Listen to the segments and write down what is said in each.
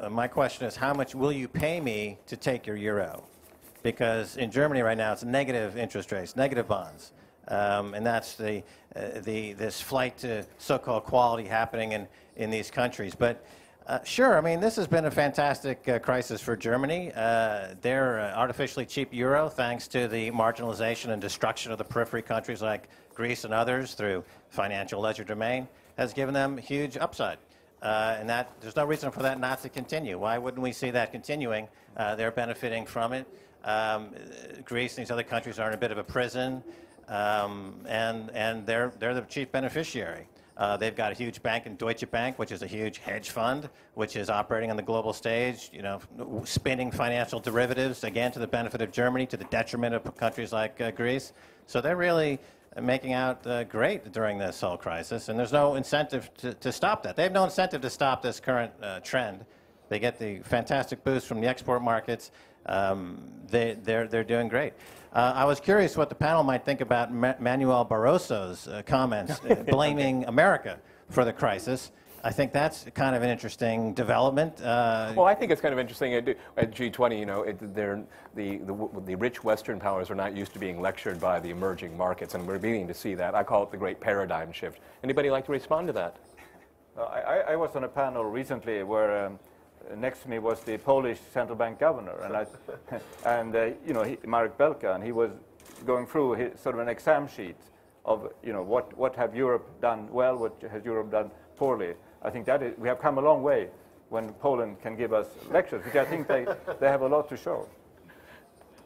my question is, how much will you pay me to take your euro? Because in Germany right now, it's negative interest rates, negative bonds. And that's this flight to so-called quality happening in these countries. But sure, I mean, this has been a fantastic crisis for Germany. Their artificially cheap euro, thanks to the marginalization and destruction of the periphery countries like Greece and others through financial legerdemain, has given them huge upside. And there's no reason for that not to continue. Why wouldn't we see that continuing? They're benefiting from it. Greece and these other countries are in a bit of a prison, and they're the chief beneficiary. They've got a huge bank in Deutsche Bank, which is a huge hedge fund, which is operating on the global stage, you know, spinning financial derivatives, again, to the benefit of Germany, to the detriment of countries like Greece. So they're really making out great during this whole crisis, and there's no incentive to stop that. They have no incentive to stop this current trend. They get the fantastic boost from the export markets. They're doing great. I was curious what the panel might think about Manuel Barroso's comments blaming America for the crisis. I think that's kind of an interesting development. Well, I think it's kind of interesting at G20. You know, the rich Western powers are not used to being lectured by the emerging markets, and we're beginning to see that. I call it the great paradigm shift. Anybody like to respond to that? I was on a panel recently where next to me was the Polish central bank governor, and you know, Marek Belka, and he was going through sort of an exam sheet of, you know, what have Europe done well, what has Europe done poorly. I think that we have come a long way when Poland can give us lectures, which I think they have a lot to show.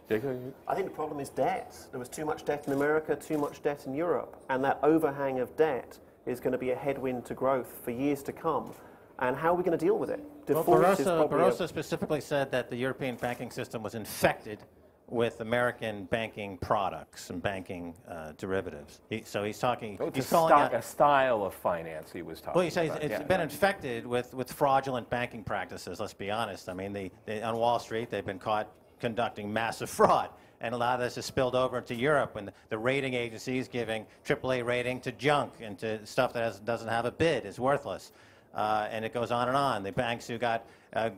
I think the problem is debt. There was too much debt in America, too much debt in Europe, and that overhang of debt is going to be a headwind to growth for years to come. And how are we going to deal with it? Well, Barroso specifically said that the European banking system was infected with American banking products and banking derivatives. So he's talking. So he's calling a style of finance he was talking. Well, he says it's been infected with fraudulent banking practices. Let's be honest. I mean, on Wall Street they've been caught conducting massive fraud, and a lot of this has spilled over into Europe, and the rating agencies giving AAA rating to junk and to stuff that doesn't have a bid, is worthless. And it goes on and on. The banks who got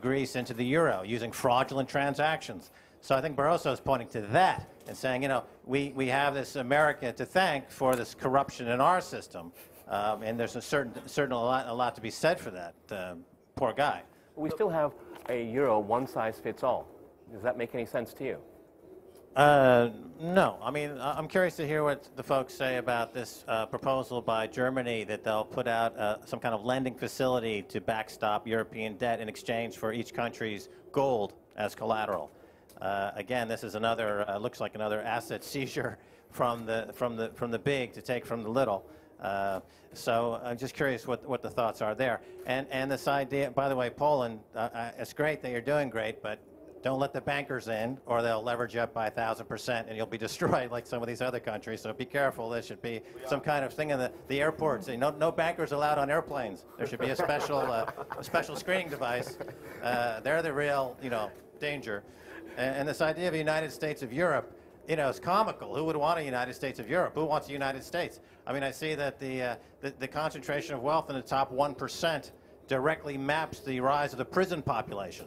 Greece into the euro using fraudulent transactions. So I think Barroso is pointing to that and saying, you know, we have this America to thank for this corruption in our system, and there's a lot to be said for that. Poor guy. We still have a euro one size fits all. Does that make any sense to you? No. I mean, I'm curious to hear what the folks say about this proposal by Germany that they'll put out some kind of lending facility to backstop European debt in exchange for each country's gold as collateral. Again, this is another looks like another asset seizure from the big to take from the little. So I'm just curious what the thoughts are there. And this idea, by the way, Poland, it's great that you're doing great, but don't let the bankers in, or they'll leverage you up by 1,000%, and you'll be destroyed like some of these other countries. So be careful. There should be some kind of thing in the airports. No bankers allowed on airplanes. There should be a special screening device. They're the real, you know, danger. And this idea of a United States of Europe, you know, is comical. Who would want a United States of Europe? Who wants a United States? I mean, I see that the concentration of wealth in the top 1% directly maps the rise of the prison population.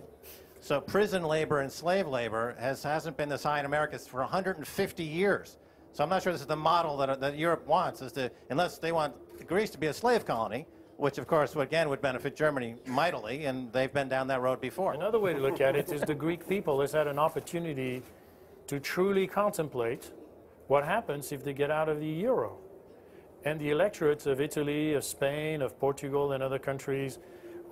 So prison labor and slave labor hasn't been this high in America for 150 years. So I'm not sure this is the model that Europe wants, unless they want Greece to be a slave colony, which of course again would benefit Germany mightily, and they've been down that road before. Another way to look at it is the Greek people has had an opportunity to truly contemplate what happens if they get out of the euro. And the electorates of Italy, of Spain, of Portugal and other countries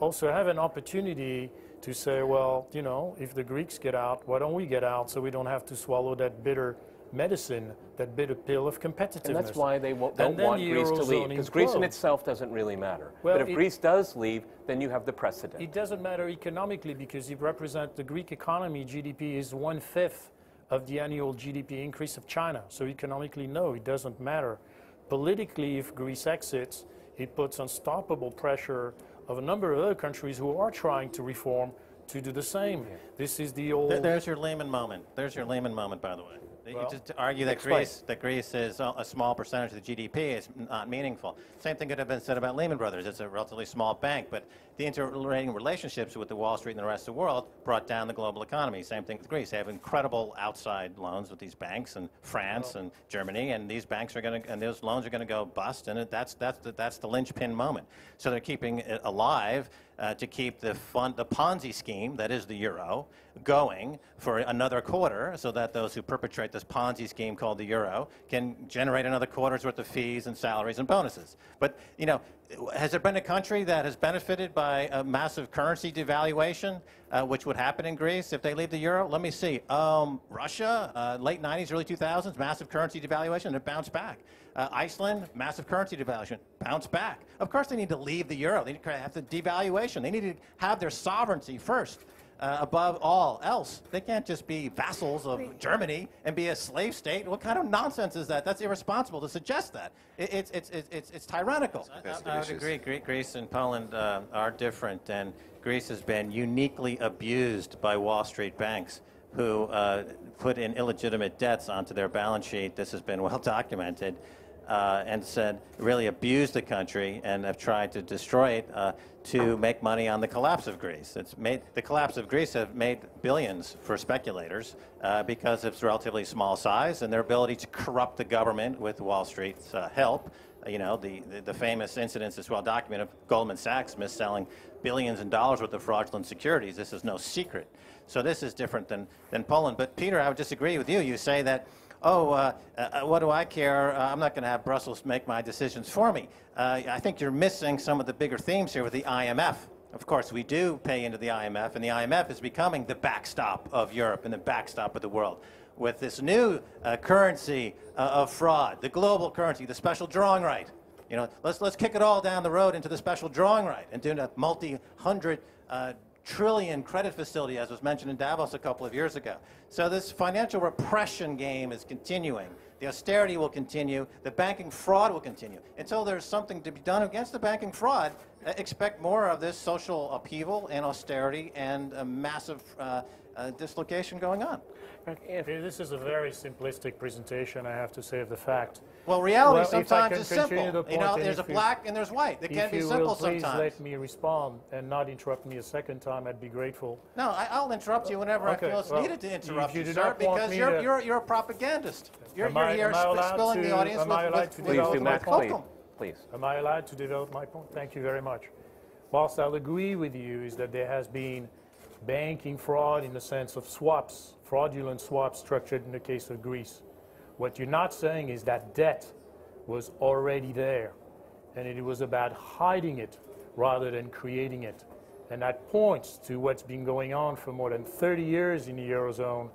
also have an opportunity to say, well, you know, if the Greeks get out, why don't we get out so we don't have to swallow that bitter medicine, that bitter pill of competitiveness. And that's why they don't want Greece to leave, because Greece in itself doesn't really matter. Well, but if Greece does leave, then you have the precedent. It doesn't matter economically, because you represent the Greek economy. GDP is 1/5 of the annual GDP increase of China. So economically, no, it doesn't matter. Politically, if Greece exits, it puts unstoppable pressure of a number of other countries who are trying to reform to do the same. Yeah. This is the old... There's your Lehman moment. There's your Lehman moment, by the way. Well, just to argue that Greece is a small percentage of the GDP is not meaningful. Same thing could have been said about Lehman Brothers. It's a relatively small bank, but the interrelating relationships with the Wall Street and the rest of the world brought down the global economy. Same thing with Greece. They have incredible outside loans with these banks and France and Germany, and these banks are going to, and those loans are going to go bust, and that's the linchpin moment. So they're keeping it alive to keep the Ponzi scheme, that is the euro, going for another quarter, so that those who perpetrate this Ponzi scheme called the euro can generate another quarter's worth of fees and salaries and bonuses. But, you know, has there been a country that has benefited by a massive currency devaluation, which would happen in Greece if they leave the euro? Let me see. Russia, late 90s, early 2000s, massive currency devaluation, and it bounced back. Iceland, massive currency devaluation, bounced back. Of course they need to leave the euro. They need to have the devaluation. They need to have their sovereignty first. Above all else, they can't just be vassals of Germany and be a slave state. What kind of nonsense is that? That's irresponsible to suggest that. It's tyrannical. I would agree. Greece and Poland are different, and Greece has been uniquely abused by Wall Street banks who put in illegitimate debts onto their balance sheet. This has been well documented. And said really abused the country and have tried to destroy it to make money on the collapse of Greece. The collapse of Greece have made billions for speculators because of its relatively small size and their ability to corrupt the government with Wall Street's help. You know, the famous incidents is well documented of Goldman Sachs mis-selling billions in dollars worth of fraudulent securities. This is no secret. So this is different than Poland. But Peter, I would disagree with you. You say that, oh, what do I care? I'm not going to have Brussels make my decisions for me. I think you're missing some of the bigger themes here with the IMF. Of course, we do pay into the IMF, and the IMF is becoming the backstop of Europe and the backstop of the world. With this new currency of fraud, the global currency, the special drawing right. You know, let's kick it all down the road into the special drawing right and do a multi-hundred trillion credit facility, as was mentioned in Davos a couple of years ago. So this financial repression game is continuing. The austerity will continue. The banking fraud will continue. Until there's something to be done against the banking fraud, expect more of this social upheaval and austerity and a massive dislocation going on. This is a very simplistic presentation, I have to say, of the fact. Well, reality sometimes is simple. You know, there's a black and there's white. They can be simple sometimes. If you will please let me respond and not interrupt me a second time, I'd be grateful. No, I'll interrupt you whenever I feel it's needed to interrupt you, sir, because you're a propagandist. You're here spilling the audience with Please do, Max, please. Am I allowed to develop my point? Thank you very much. Whilst I'll agree with you is that there has been banking fraud in the sense of swaps, fraudulent swaps structured in the case of Greece. What you're not saying is that debt was already there, and it was about hiding it rather than creating it. And that points to what's been going on for more than 30 years in the eurozone,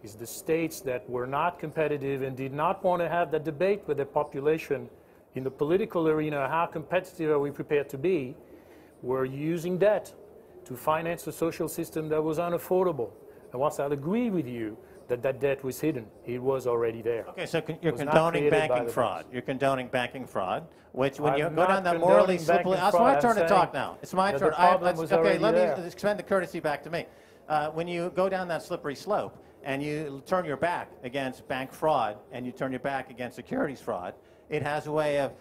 is the states that were not competitive and did not want to have that debate with the population in the political arena, how competitive are we prepared to be, were using debt to finance a social system that was unaffordable. And whilst I'll agree with you that that debt was hidden, it was already there. Okay, so you're condoning banking fraud. You're condoning banking fraud, which when you go down that morally slippery... It's my turn to talk now. It's my turn. Okay, let me extend the courtesy back to me. When you go down that slippery slope and you turn your back against bank fraud and you turn your back against securities fraud, it has a way of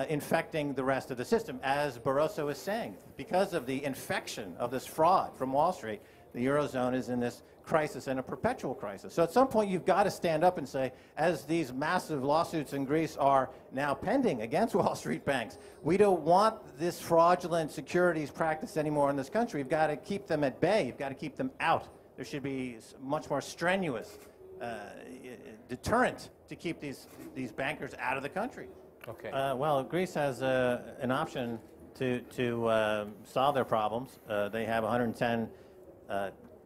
infecting the rest of the system, as Barroso is saying. Because of the infection of this fraud from Wall Street, the eurozone is in this crisis and a perpetual crisis. So at some point you've got to stand up and say, as these massive lawsuits in Greece are now pending against Wall Street banks, we don't want this fraudulent securities practice anymore in this country. We've got to keep them at bay. You've got to keep them out. There should be much more strenuous deterrent to keep these bankers out of the country. Okay. Well, Greece has an option to solve their problems. They have 110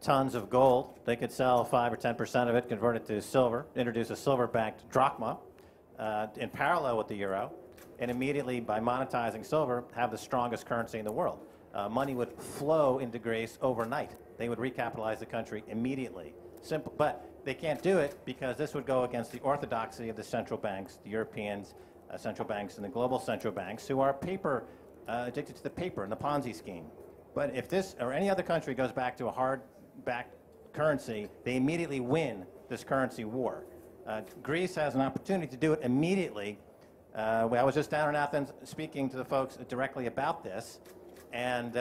tons of gold. They could sell 5 or 10% of it, convert it to silver, introduce a silver-backed drachma in parallel with the euro, and immediately, by monetizing silver, have the strongest currency in the world. Money would flow into Greece overnight. They would recapitalize the country immediately. Simple, but they can't do it because this would go against the orthodoxy of the central banks, the European central banks and the global central banks, who are addicted to the paper and the Ponzi scheme. But if this or any other country goes back to a hard-backed currency, they immediately win this currency war. Greece has an opportunity to do it immediately. I was just down in Athens speaking to the folks directly about this, and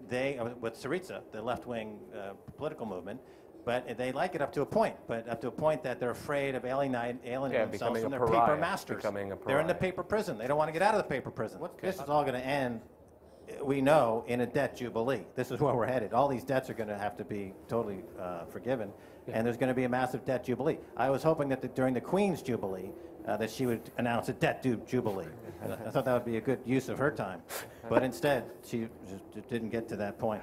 they, with Syriza, the left-wing political movement, but they like it up to a point, but up to a point that they're afraid of alienating themselves from their paper masters. They're in the paper prison. They don't want to get out of the paper prison. This is all going to end, we know, in a debt jubilee. This is where we're headed. All these debts are going to have to be totally forgiven, and there's going to be a massive debt jubilee. I was hoping that during the Queen's Jubilee, that she would announce a debt jubilee. I thought that would be a good use of her time, but instead she just didn't get to that point.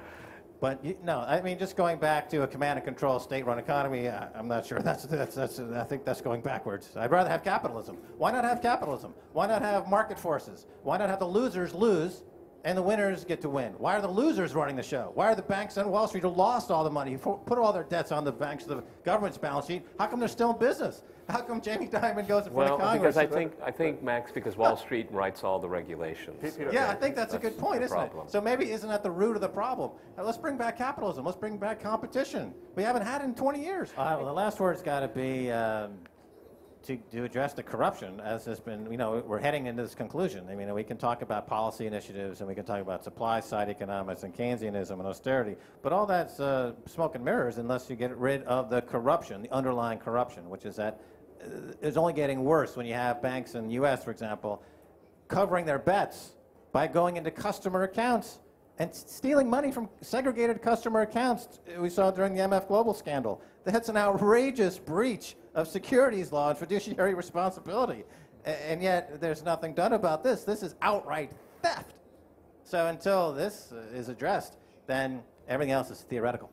But no, I mean, just going back to a command and control state-run economy, I'm not sure. I think that's going backwards. I'd rather have capitalism. Why not have capitalism? Why not have market forces? Why not have the losers lose and the winners get to win? Why are the losers running the show? Why are the banks on Wall Street who lost all the money, who put all their debts on the banks of the government's balance sheet? How come they're still in business? How come Jamie Dimon goes in front of Congress? Because I think, Max, because Wall Street writes all the regulations. Yeah, I think that's a good point, isn't it? So maybe isn't that the root of the problem? Let's bring back capitalism. Let's bring back competition. We haven't had it in 20 years. Well, the last word's got to be to address the corruption, as has been, we're heading into this conclusion. I mean, we can talk about policy initiatives, and we can talk about supply-side economics and Keynesianism and austerity, but all that's smoke and mirrors unless you get rid of the corruption, the underlying corruption, which is that it's only getting worse when you have banks in the U.S., for example, covering their bets by going into customer accounts and stealing money from segregated customer accounts. We saw during the MF Global scandal. That's an outrageous breach of securities law and fiduciary responsibility. And yet there's nothing done about this. This is outright theft. So until this is addressed, then everything else is theoretical.